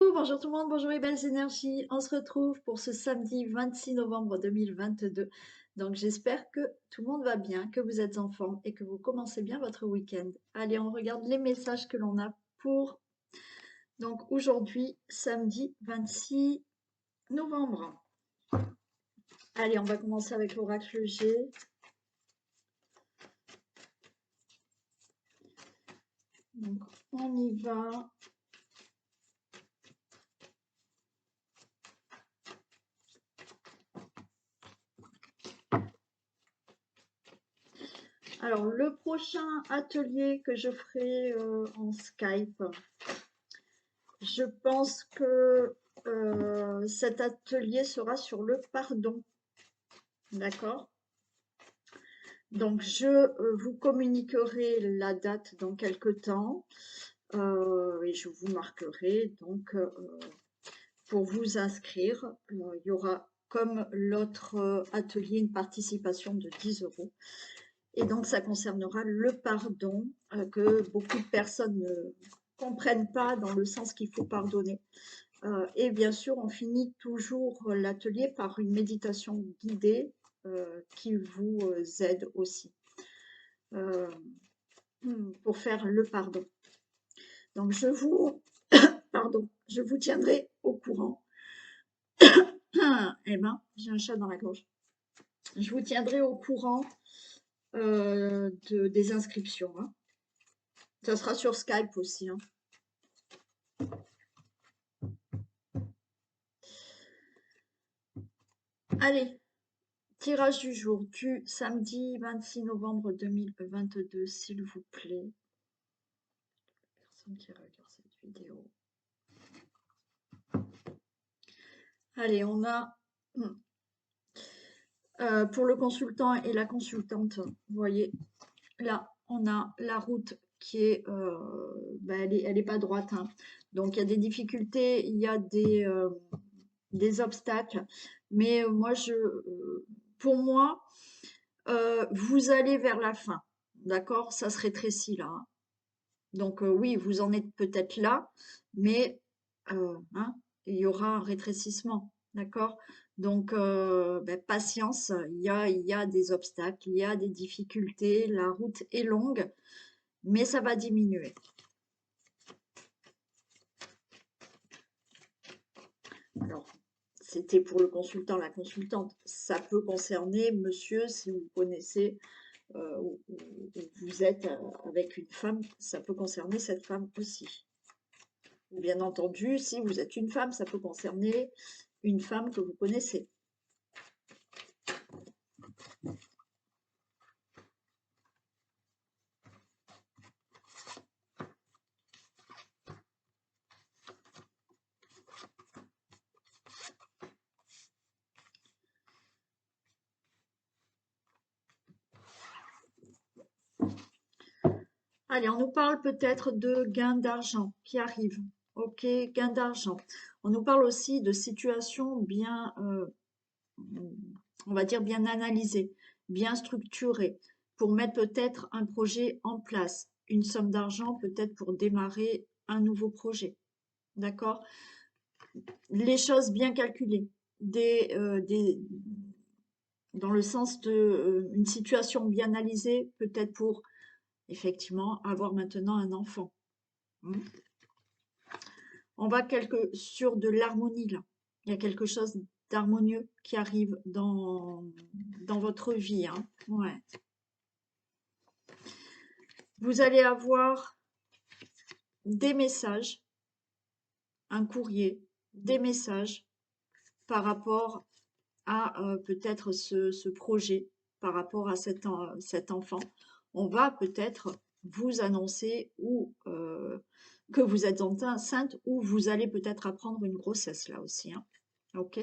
Bonjour tout le monde, bonjour les belles énergies. On se retrouve pour ce samedi 26 novembre 2022. Donc j'espère que tout le monde va bien, que vous êtes en forme et que vous commencez bien votre week-end. Allez, on regarde les messages que l'on a pour donc aujourd'hui, samedi 26 novembre. Allez, on va commencer avec l'oracle G. Donc on y va. Alors le prochain atelier que je ferai en Skype, je pense que cet atelier sera sur le pardon, d'accord? Donc, je vous communiquerai la date dans quelque temps et je vous marquerai donc pour vous inscrire. Il y aura comme l'autre atelier une participation de 10 euros. Et donc, ça concernera le pardon que beaucoup de personnes ne comprennent pas dans le sens qu'il faut pardonner. Et bien sûr, on finit toujours l'atelier par une méditation guidée qui vous aide aussi pour faire le pardon. Donc, je vous tiendrai au courant. Eh ben, j'ai un chat dans la gorge. Je vous tiendrai au courant des inscriptions. Hein. Ça sera sur Skype aussi. Hein. Allez, tirage du jour du samedi 26 novembre 2022, s'il vous plaît. Personne qui regarde cette vidéo. Allez, on a pour le consultant et la consultante, vous voyez, là, on a la route qui est, elle est pas droite. Hein. Donc, il y a des difficultés, il y a des obstacles. Mais moi, pour moi, vous allez vers la fin. D'accord? Ça se rétrécit là. Hein. Donc, oui, vous en êtes peut-être là, mais hein, il y aura un rétrécissement. D'accord? Donc, patience, il y a des obstacles, il y a des difficultés, la route est longue, mais ça va diminuer. Alors, c'était pour le consultant, la consultante. Ça peut concerner monsieur, si vous connaissez ou vous êtes avec une femme, ça peut concerner cette femme aussi. Bien entendu, si vous êtes une femme, ça peut concerner une femme que vous connaissez. Allez, on nous parle peut-être de gains d'argent qui arrivent. Ok, gains d'argent. On nous parle aussi de situations bien, on va dire bien analysées, bien structurées, pour mettre peut-être un projet en place, une somme d'argent peut-être pour démarrer un nouveau projet. D'accord? Les choses bien calculées, dans le sens de une situation bien analysée, peut-être pour effectivement avoir maintenant un enfant. Hmm. On va sur de l'harmonie là. Il y a quelque chose d'harmonieux qui arrive dans votre vie. Hein. Ouais. Vous allez avoir des messages, un courrier, des messages par rapport à peut-être ce projet, par rapport à cet enfant. On va peut-être vous annoncer ou que vous êtes enceinte ou vous allez peut-être apprendre une grossesse là aussi. Hein. Ok.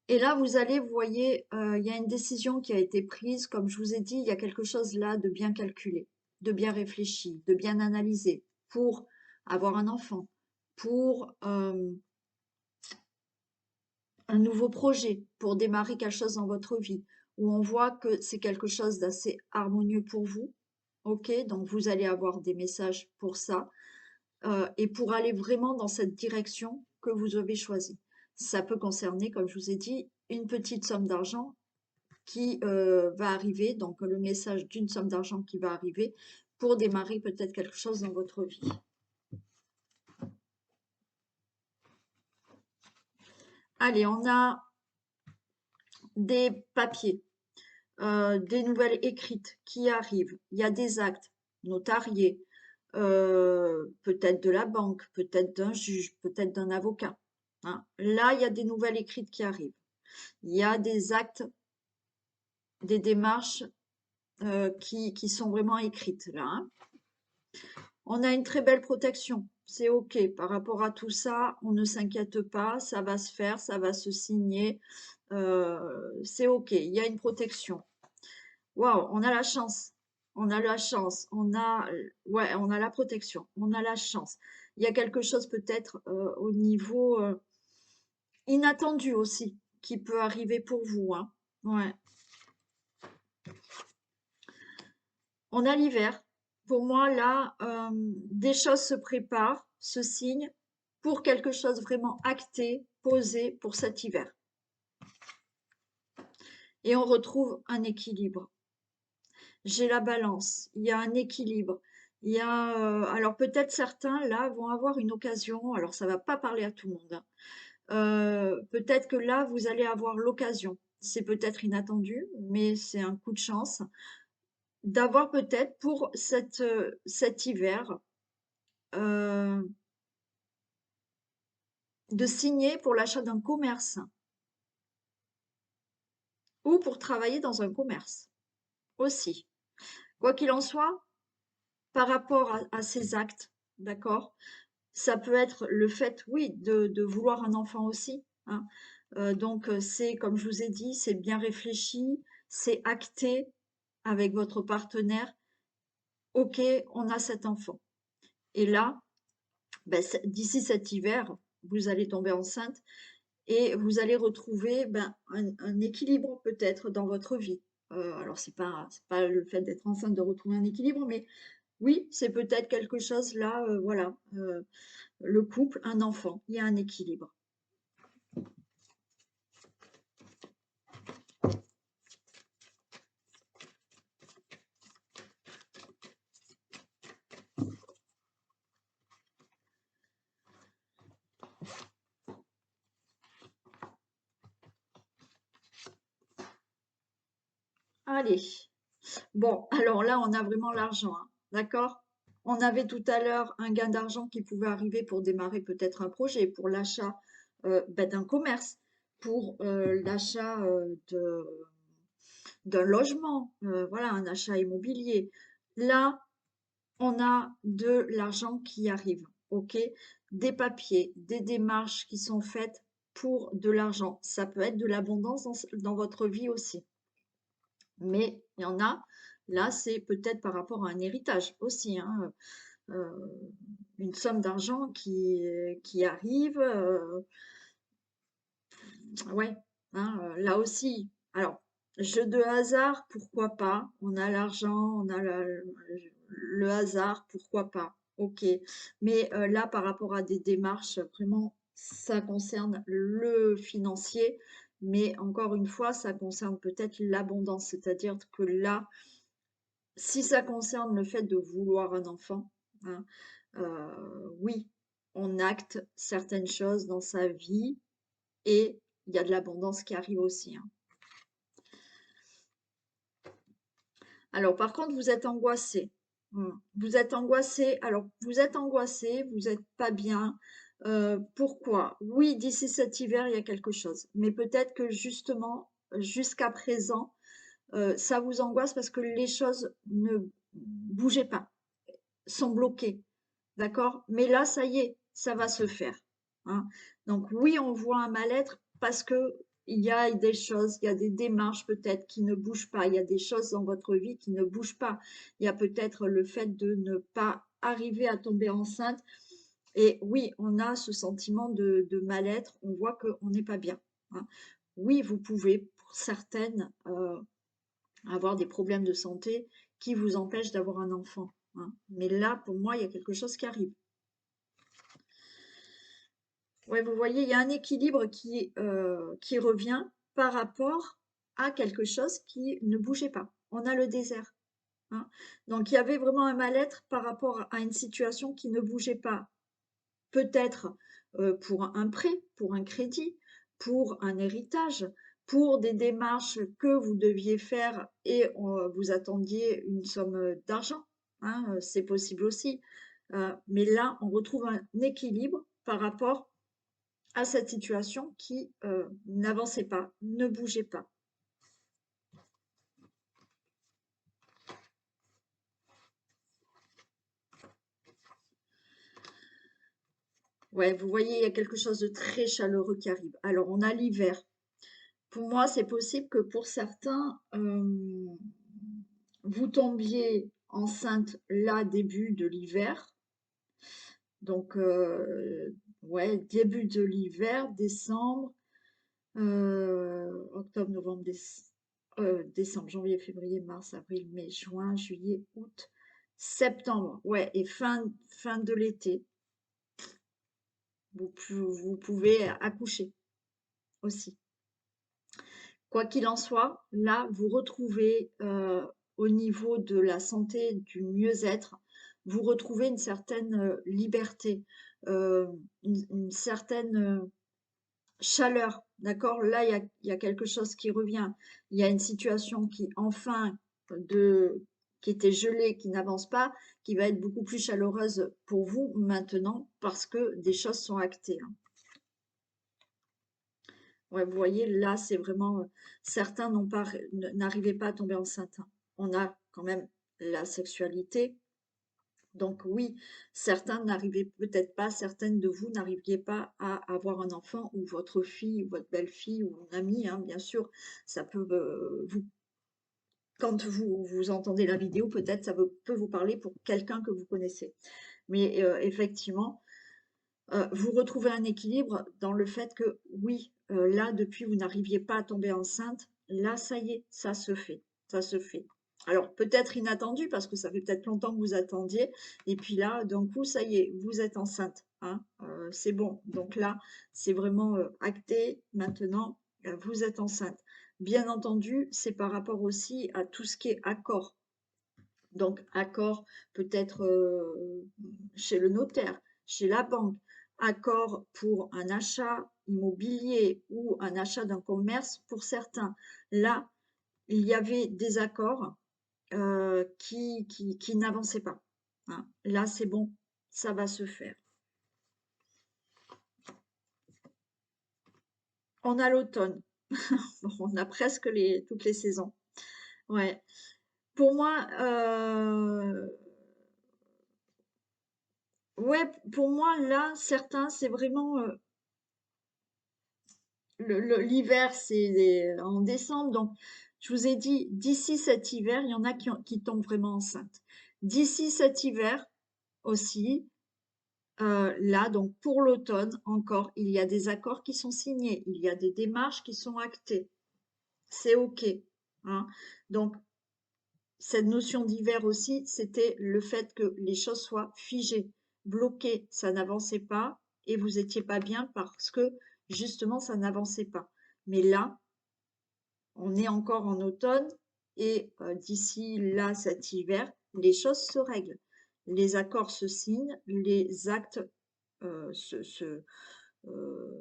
Et là, vous voyez, il y a une décision qui a été prise. Comme je vous ai dit, il y a quelque chose là de bien calculé, de bien réfléchi, de bien analysé pour avoir un enfant, pour un nouveau projet, pour démarrer quelque chose dans votre vie, où on voit que c'est quelque chose d'assez harmonieux pour vous. Ok, donc vous allez avoir des messages pour ça. et pour aller vraiment dans cette direction que vous avez choisie. Ça peut concerner, comme je vous ai dit, une petite somme d'argent qui va arriver, donc le message d'une somme d'argent qui va arriver pour démarrer peut-être quelque chose dans votre vie. Allez, on a des papiers, des nouvelles écrites qui arrivent. Il y a des actes notariés, peut-être de la banque, peut-être d'un juge, peut-être d'un avocat, hein. Là, il y a des nouvelles écrites qui arrivent. Il y a des actes, des démarches qui sont vraiment écrites là, hein. On a une très belle protection, c'est OK. Par rapport à tout ça, on ne s'inquiète pas, ça va se faire, ça va se signer, c'est OK, il y a une protection. Waouh, on a la chance, on a la chance, ouais, on a la protection, on a la chance. Il y a quelque chose peut-être au niveau inattendu aussi qui peut arriver pour vous, hein. Ouais. On a l'hiver. Pour moi, là, des choses se préparent, se signent pour quelque chose vraiment acté, posé pour cet hiver. Et on retrouve un équilibre. J'ai la balance, il y a un équilibre. Il y a, alors peut-être certains là vont avoir une occasion, alors ça va pas parler à tout le monde, hein. Peut-être que là vous allez avoir l'occasion, c'est peut-être inattendu, mais c'est un coup de chance, d'avoir peut-être pour cet hiver, euh, de signer pour l'achat d'un commerce ou pour travailler dans un commerce aussi. Quoi qu'il en soit, par rapport à ces actes, d'accord, ça peut être le fait, oui, de vouloir un enfant aussi, hein. Donc, c'est, comme je vous ai dit, c'est bien réfléchi, c'est acté avec votre partenaire. Ok, on a cet enfant. Et là, ben, d'ici cet hiver, vous allez tomber enceinte et vous allez retrouver ben, un équilibre peut-être dans votre vie. Alors, c'est pas le fait d'être enceinte de retrouver un équilibre, mais oui, c'est peut-être quelque chose là, voilà. Le couple, un enfant, il y a un équilibre. Allez. Bon, alors là, on a vraiment l'argent, hein, d'accord? On avait tout à l'heure un gain d'argent qui pouvait arriver pour démarrer peut-être un projet, pour l'achat ben, d'un commerce, pour l'achat d'un logement, voilà, un achat immobilier. Là, on a de l'argent qui arrive, ok? Des papiers, des démarches qui sont faites pour de l'argent. Ça peut être de l'abondance dans votre vie aussi. Mais il y en a, là, c'est peut-être par rapport à un héritage aussi, hein, une somme d'argent qui arrive, ouais, hein, là aussi. Alors, jeu de hasard, pourquoi pas? On a l'argent, on a le hasard, pourquoi pas? Ok. Mais là, par rapport à des démarches, vraiment, ça concerne le financier, mais encore une fois, ça concerne peut-être l'abondance, c'est-à-dire que là, si ça concerne le fait de vouloir un enfant, hein, oui, on acte certaines choses dans sa vie et il y a de l'abondance qui arrive aussi, hein. Alors, par contre, vous êtes angoissé. Vous êtes angoissé. Alors, vous êtes angoissé, vous n'êtes pas bien. Pourquoi? Oui, d'ici cet hiver, il y a quelque chose. Mais peut-être que justement, jusqu'à présent, ça vous angoisse parce que les choses ne bougeaient pas, sont bloquées. D'accord? Mais là, ça y est, ça va se faire, hein. Donc oui, on voit un mal-être parce que il y a des choses, il y a des démarches peut-être qui ne bougent pas, il y a des choses dans votre vie qui ne bougent pas. Il y a peut-être le fait de ne pas arriver à tomber enceinte. Et oui, on a ce sentiment de mal-être, on voit qu'on n'est pas bien, hein. Oui, vous pouvez, pour certaines, avoir des problèmes de santé qui vous empêchent d'avoir un enfant, hein. Mais là, pour moi, il y a quelque chose qui arrive. Ouais, vous voyez, il y a un équilibre qui revient par rapport à quelque chose qui ne bougeait pas. On a le désert, hein. Donc il y avait vraiment un mal-être par rapport à une situation qui ne bougeait pas. Peut-être pour un prêt, pour un crédit, pour un héritage, pour des démarches que vous deviez faire et vous attendiez une somme d'argent, hein, c'est possible aussi. Mais là, on retrouve un équilibre par rapport à cette situation qui n'avançait pas, ne bougeait pas. Ouais, vous voyez, il y a quelque chose de très chaleureux qui arrive. Alors, on a l'hiver. Pour moi, c'est possible que pour certains, vous tombiez enceinte là, début de l'hiver. Donc, ouais, début de l'hiver, décembre, octobre, novembre, décembre, janvier, février, mars, avril, mai, juin, juillet, août, septembre. Ouais, et fin de l'été, vous pouvez accoucher aussi. Quoi qu'il en soit, là, vous retrouvez au niveau de la santé, du mieux-être, vous retrouvez une certaine liberté, euh, une certaine chaleur, d'accord? Là, il y a quelque chose qui revient. Il y a une situation qui, enfin, qui était gelée, qui n'avance pas, qui va être beaucoup plus chaleureuse pour vous maintenant parce que des choses sont actées, hein. Ouais, vous voyez, là, c'est vraiment, certains n'arrivaient pas à tomber enceinte, hein. On a quand même la sexualité. Donc oui, certains n'arrivaient peut-être pas, certaines de vous n'arriviez pas à avoir un enfant ou votre fille ou votre belle-fille ou une amie, hein, bien sûr, ça peut quand vous entendez la vidéo, peut-être ça peut vous parler pour quelqu'un que vous connaissez. Mais effectivement, vous retrouvez un équilibre dans le fait que oui, là, depuis, vous n'arriviez pas à tomber enceinte. Là, ça y est, ça se fait. Ça se fait. Alors, peut-être inattendu, parce que ça fait peut-être longtemps que vous attendiez. Et puis là, d'un coup, ça y est, vous êtes enceinte, hein, c'est bon. Donc là, c'est vraiment acté. Maintenant, vous êtes enceinte. Bien entendu, c'est par rapport aussi à tout ce qui est accord. Donc, accord peut-être chez le notaire, chez la banque, accord pour un achat immobilier ou un achat d'un commerce pour certains. Là, il y avait des accords qui n'avançaient pas, hein. Là, c'est bon, ça va se faire. On a l'automne. Bon, on a presque toutes les saisons. Ouais. Pour moi, ouais, pour moi, là, certains, c'est vraiment l'hiver, c'est en décembre. Donc, je vous ai dit, d'ici cet hiver, il y en a qui tombent vraiment enceintes. D'ici cet hiver aussi, là, donc pour l'automne encore, il y a des accords qui sont signés, il y a des démarches qui sont actées. C'est OK, hein. Donc, cette notion d'hiver aussi, c'était le fait que les choses soient figées, bloquées, ça n'avançait pas et vous étiez pas bien parce que justement ça n'avançait pas. Mais là, on est encore en automne et d'ici là, cet hiver, les choses se règlent. Les accords se signent, les actes euh, se, se,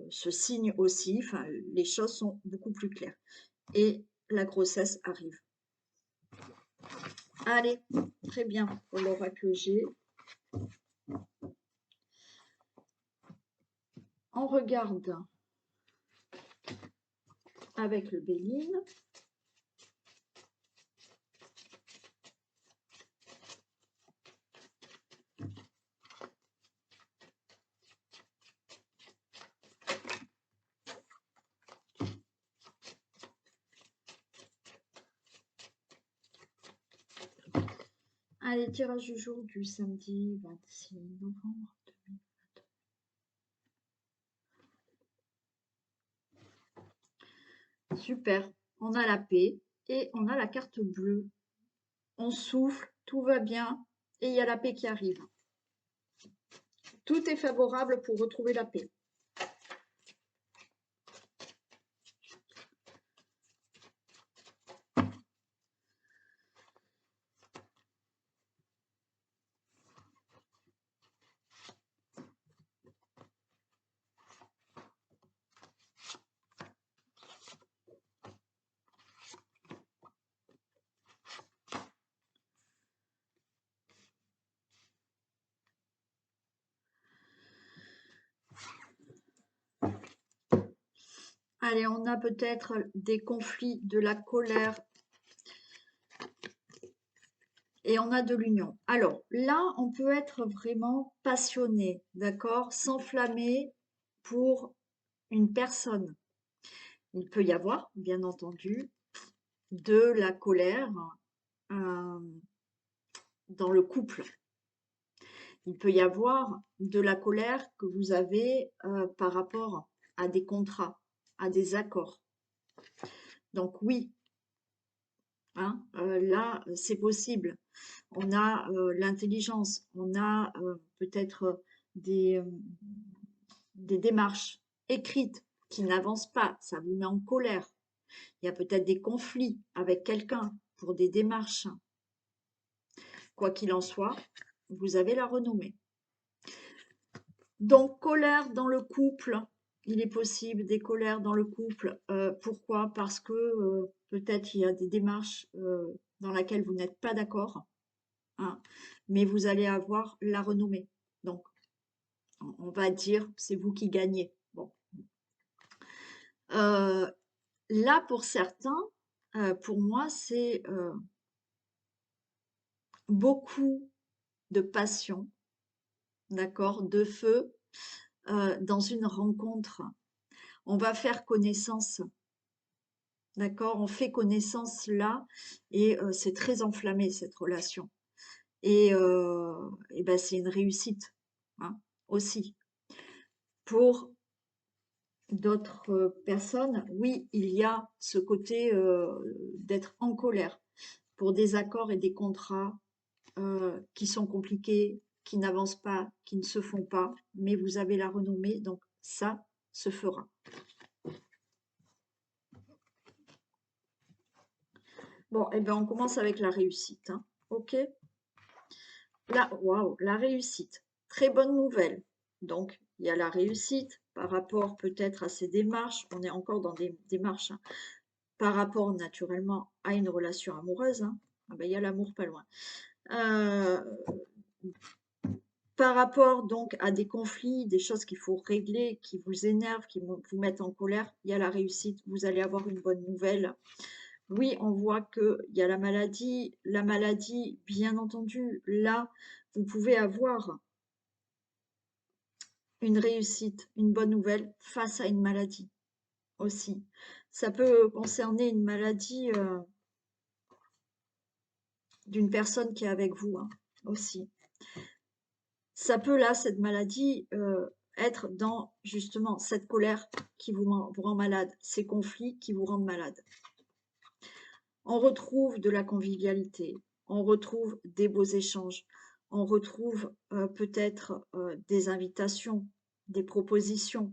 se signent aussi, enfin, les choses sont beaucoup plus claires. Et la grossesse arrive. Allez, très bien pour l'oracle G. On regarde avec le Béline. Allez, tirage du jour du samedi 26 novembre 2022. Super, on a la paix et on a la carte bleue. On souffle, tout va bien et il y a la paix qui arrive. Tout est favorable pour retrouver la paix. Allez, on a peut-être des conflits, de la colère et on a de l'union. Alors là, on peut être vraiment passionné, d'accord? S'enflammer pour une personne. Il peut y avoir, bien entendu, de la colère euh, dans le couple. Il peut y avoir de la colère que vous avez par rapport à des contrats, à des accords. Donc oui, hein, là, c'est possible. On a l'intelligence, on a peut-être des démarches écrites qui n'avancent pas, ça vous met en colère. Il y a peut-être des conflits avec quelqu'un pour des démarches. Quoi qu'il en soit, vous avez la renommée. Donc, colère dans le couple, il est possible des colères dans le couple. Pourquoi? Parce que peut-être il y a des démarches dans lesquelles vous n'êtes pas d'accord, hein, mais vous allez avoir la renommée. Donc, on va dire, c'est vous qui gagnez. Bon. Là, pour certains, pour moi, c'est beaucoup de passion, d'accord, de feu dans une rencontre. On va faire connaissance, d'accord, on fait connaissance là et c'est très enflammé cette relation. Et ben, c'est une réussite, hein, aussi. Pour d'autres personnes, oui, il y a ce côté d'être en colère pour des accords et des contrats qui sont compliqués, qui n'avancent pas, qui ne se font pas, mais vous avez la renommée, donc ça se fera. Bon, et ben on commence avec la réussite, hein, ok? Là, waouh, la réussite, très bonne nouvelle. Donc, il y a la réussite par rapport peut-être à ces démarches, on est encore dans des démarches, hein, par rapport naturellement à une relation amoureuse, hein. Ah ben, il y a l'amour pas loin. Par rapport donc à des conflits, des choses qu'il faut régler, qui vous énervent, qui vous mettent en colère, il y a la réussite, vous allez avoir une bonne nouvelle. Oui, on voit qu'il y a la maladie. La maladie, bien entendu, là, vous pouvez avoir une réussite, une bonne nouvelle face à une maladie aussi. Ça peut concerner une maladie d'une personne qui est avec vous, hein, aussi. Ça peut, là, cette maladie, être dans, justement, cette colère qui vous rend malade, ces conflits qui vous rendent malade. On retrouve de la convivialité, on retrouve des beaux échanges, on retrouve peut-être des invitations, des propositions.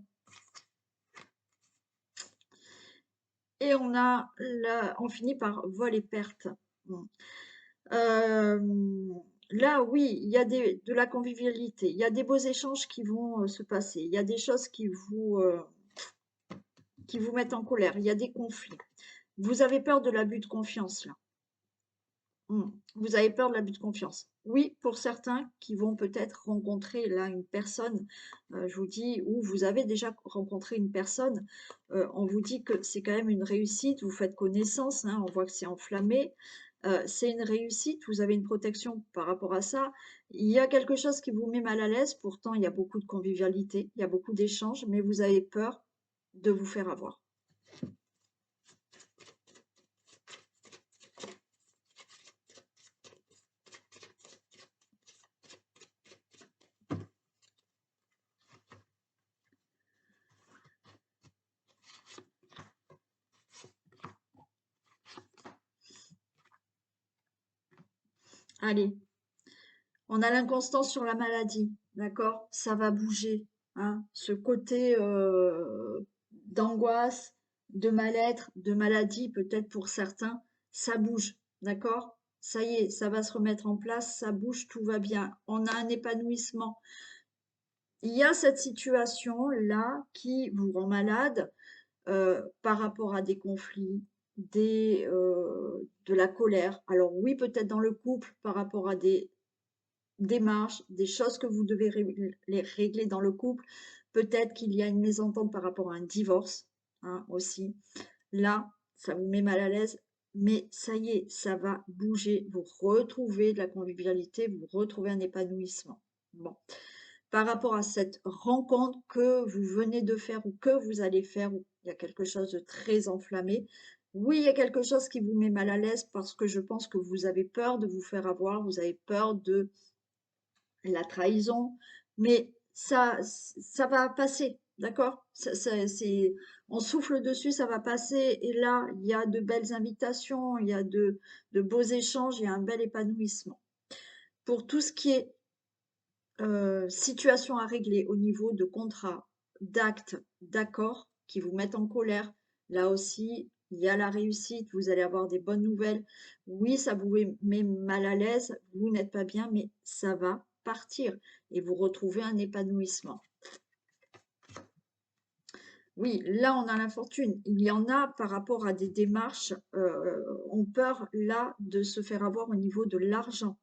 Et on finit par vol et perte. Bon. Là, oui, il y a de la convivialité, il y a des beaux échanges qui vont se passer, il y a des choses qui vous mettent en colère, il y a des conflits. Vous avez peur de l'abus de confiance, là. Vous avez peur de l'abus de confiance. Oui, pour certains qui vont peut-être rencontrer là une personne, je vous dis, ou vous avez déjà rencontré une personne, on vous dit que c'est quand même une réussite, vous faites connaissance, hein, on voit que c'est enflammé, c'est une réussite, vous avez une protection par rapport à ça. Il y a quelque chose qui vous met mal à l'aise, pourtant il y a beaucoup de convivialité, il y a beaucoup d'échanges, mais vous avez peur de vous faire avoir. Allez, on a l'inconstance sur la maladie, d'accord? Ça va bouger, hein. Ce côté d'angoisse, de mal-être, de maladie, peut-être pour certains, ça bouge, d'accord? Ça y est, ça va se remettre en place, ça bouge, tout va bien. On a un épanouissement. Il y a cette situation-là qui vous rend malade par rapport à des conflits, de la colère. Alors oui, peut-être dans le couple, par rapport à des démarches, des choses que vous devez régler dans le couple. Peut-être qu'il y a une mésentente par rapport à un divorce, hein, aussi. Là, ça vous met mal à l'aise, mais ça y est, ça va bouger. Vous retrouvez de la convivialité, vous retrouvez un épanouissement. Bon. Par rapport à cette rencontre que vous venez de faire ou que vous allez faire, où il y a quelque chose de très enflammé. Oui, il y a quelque chose qui vous met mal à l'aise parce que je pense que vous avez peur de vous faire avoir, vous avez peur de la trahison, mais ça va passer, d'accord? On souffle dessus, ça va passer, et là, il y a de belles invitations, il y a de beaux échanges, il y a un bel épanouissement. Pour tout ce qui est situation à régler au niveau de contrats, d'actes, d'accords qui vous mettent en colère, là aussi, il y a la réussite, vous allez avoir des bonnes nouvelles. Oui, ça vous met mal à l'aise, vous n'êtes pas bien, mais ça va partir et vous retrouvez un épanouissement. Oui, là, on a l'infortune. Il y en a par rapport à des démarches, ont peur là de se faire avoir au niveau de l'argent,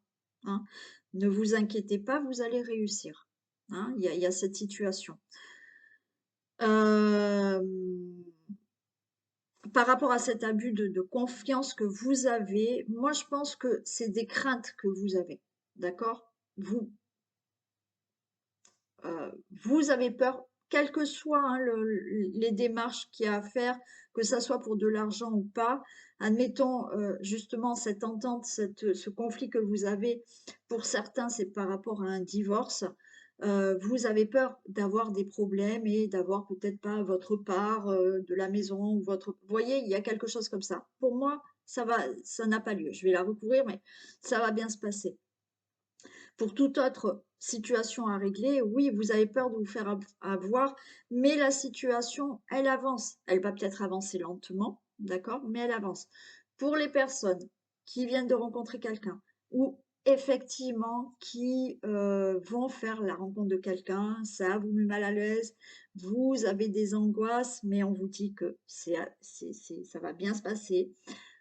hein. Ne vous inquiétez pas, vous allez réussir, hein. Il y a cette situation. Par rapport à cet abus de confiance que vous avez, moi je pense que c'est des craintes que vous avez, d'accord? Vous avez peur, quelles que soient, hein, les démarches qu'il y a à faire, que ça soit pour de l'argent ou pas. Admettons, justement cette entente, ce conflit que vous avez, pour certains, c'est par rapport à un divorce. Vous avez peur d'avoir des problèmes et d'avoir peut-être pas votre part, de la maison ou votre vous voyez, il y a quelque chose comme ça. Pour moi, ça n'a pas lieu. Je vais la recouvrir, mais ça va bien se passer. Pour toute autre situation à régler, oui, vous avez peur de vous faire avoir, mais la situation, elle avance. Elle va peut-être avancer lentement, d'accord, mais elle avance. Pour les personnes qui viennent de rencontrer quelqu'un ou effectivement qui vont faire la rencontre de quelqu'un, ça vous met mal à l'aise, vous avez des angoisses, mais on vous dit que ça va bien se passer,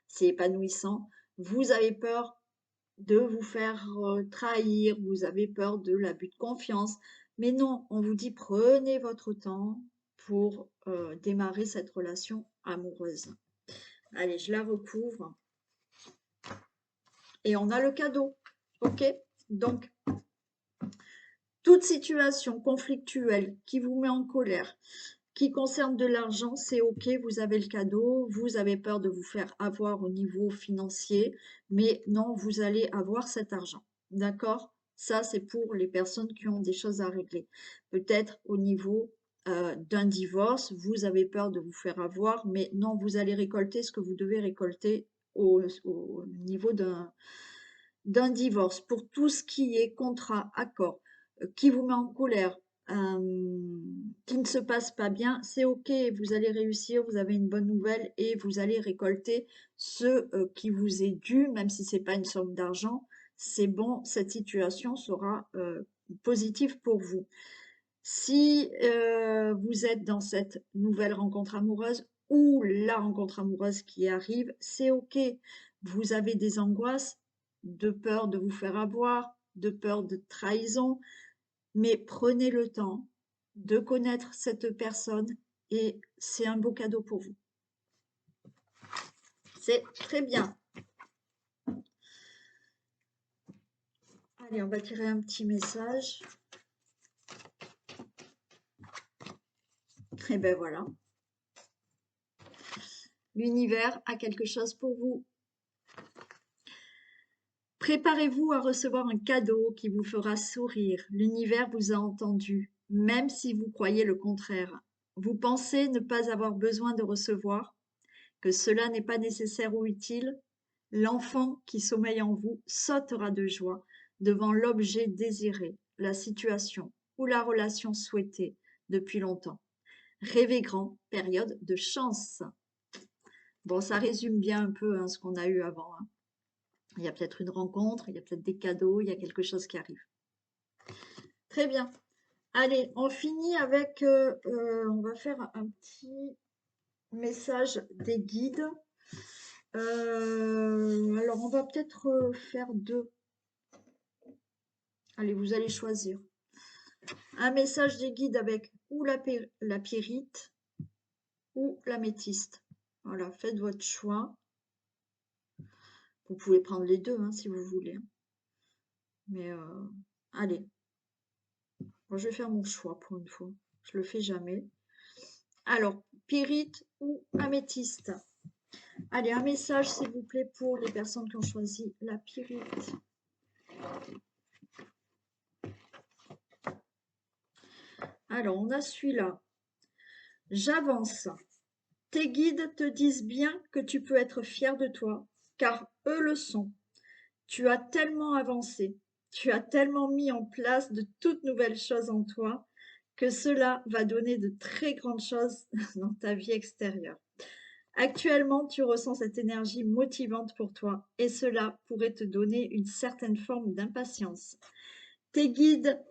c'est épanouissant. Vous avez peur de vous faire trahir, vous avez peur de l'abus de confiance. Mais non, on vous dit prenez votre temps pour démarrer cette relation amoureuse. Allez, je la recouvre. Et on a le cadeau. OK? Donc, toute situation conflictuelle qui vous met en colère, qui concerne de l'argent, c'est OK, vous avez le cadeau, vous avez peur de vous faire avoir au niveau financier, mais non, vous allez avoir cet argent. D'accord? Ça, c'est pour les personnes qui ont des choses à régler. Peut-être au niveau d'un divorce, vous avez peur de vous faire avoir, mais non, vous allez récolter ce que vous devez récolter au niveau d'un divorce. Pour tout ce qui est contrat, accord, qui vous met en colère, qui ne se passe pas bien, c'est OK, vous allez réussir, vous avez une bonne nouvelle et vous allez récolter ce qui vous est dû, même si c'est pas une somme d'argent, c'est bon, cette situation sera positive pour vous. Si vous êtes dans cette nouvelle rencontre amoureuse ou la rencontre amoureuse qui arrive, c'est OK. Vous avez des angoisses, de peur de vous faire avoir, de peur de trahison, mais prenez le temps de connaître cette personne et c'est un beau cadeau pour vous. C'est très bien. Allez, on va tirer un petit message. Et ben voilà. L'univers a quelque chose pour vous. Préparez-vous à recevoir un cadeau qui vous fera sourire. L'univers vous a entendu, même si vous croyez le contraire. Vous pensez ne pas avoir besoin de recevoir, que cela n'est pas nécessaire ou utile. L'enfant qui sommeille en vous sautera de joie devant l'objet désiré, la situation ou la relation souhaitée depuis longtemps. Rêvez grand, période de chance. Bon, ça résume bien un peu hein, ce qu'on a eu avant. Hein. Il y a peut-être une rencontre, il y a peut-être des cadeaux, il y a quelque chose qui arrive. Très bien. Allez, on finit avec, on va faire un petit message des guides. Alors, on va peut-être faire deux. Allez, vous allez choisir. Un message des guides avec ou la pyrite ou l'améthyste. Voilà, faites votre choix. Vous pouvez prendre les deux hein, si vous voulez. Mais allez, moi je vais faire mon choix pour une fois. Je le fais jamais. Alors, pyrite ou améthyste? Allez, un message s'il vous plaît pour les personnes qui ont choisi la pyrite. Alors, on a celui-là. J'avance. Tes guides te disent bien que tu peux être fier de toi, car eux le sont. Tu as tellement avancé, tu as tellement mis en place de toutes nouvelles choses en toi, que cela va donner de très grandes choses dans ta vie extérieure. Actuellement, tu ressens cette énergie motivante pour toi et cela pourrait te donner une certaine forme d'impatience. Tes guides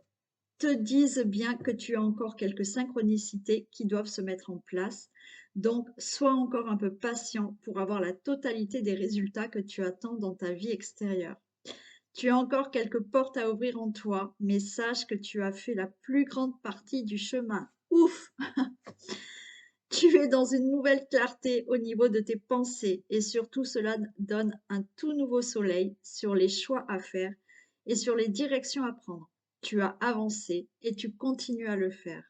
te disent bien que tu as encore quelques synchronicités qui doivent se mettre en place. Donc, sois encore un peu patient pour avoir la totalité des résultats que tu attends dans ta vie extérieure. Tu as encore quelques portes à ouvrir en toi, mais sache que tu as fait la plus grande partie du chemin. Ouf! Tu es dans une nouvelle clarté au niveau de tes pensées et surtout cela donne un tout nouveau soleil sur les choix à faire et sur les directions à prendre. Tu as avancé et tu continues à le faire.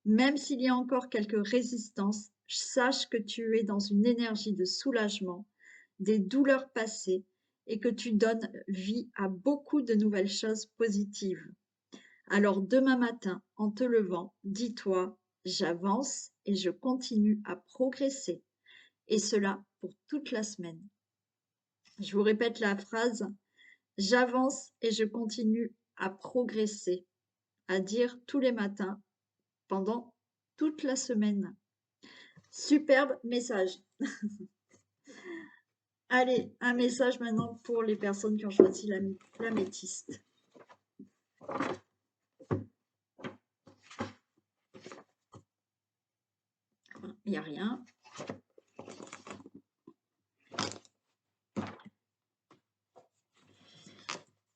Même s'il y a encore quelques résistances, sache que tu es dans une énergie de soulagement, des douleurs passées et que tu donnes vie à beaucoup de nouvelles choses positives. Alors demain matin, en te levant, dis-toi, j'avance et je continue à progresser. Et cela pour toute la semaine. Je vous répète la phrase, j'avance et je continue à progresser, à dire tous les matins pendant toute la semaine. Superbe message. Allez, un message maintenant pour les personnes qui ont choisi l'améthyste. Il n'y a rien.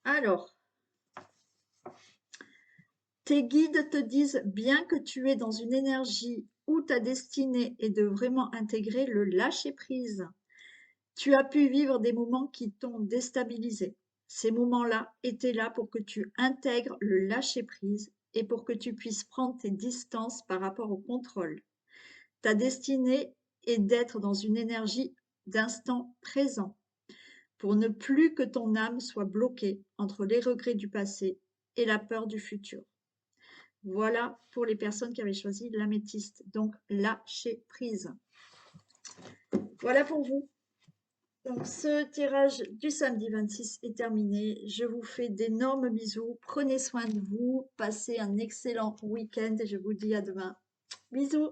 Alors, tes guides te disent bien que tu es dans une énergie où ta destinée est de vraiment intégrer le lâcher-prise. Tu as pu vivre des moments qui t'ont déstabilisé. Ces moments-là étaient là pour que tu intègres le lâcher-prise et pour que tu puisses prendre tes distances par rapport au contrôle. Ta destinée est d'être dans une énergie d'instant présent pour ne plus que ton âme soit bloquée entre les regrets du passé et la peur du futur. Voilà pour les personnes qui avaient choisi l'améthyste, donc lâcher prise. Voilà pour vous. Donc ce tirage du samedi 26 est terminé. Je vous fais d'énormes bisous. Prenez soin de vous. Passez un excellent week-end et je vous dis à demain. Bisous.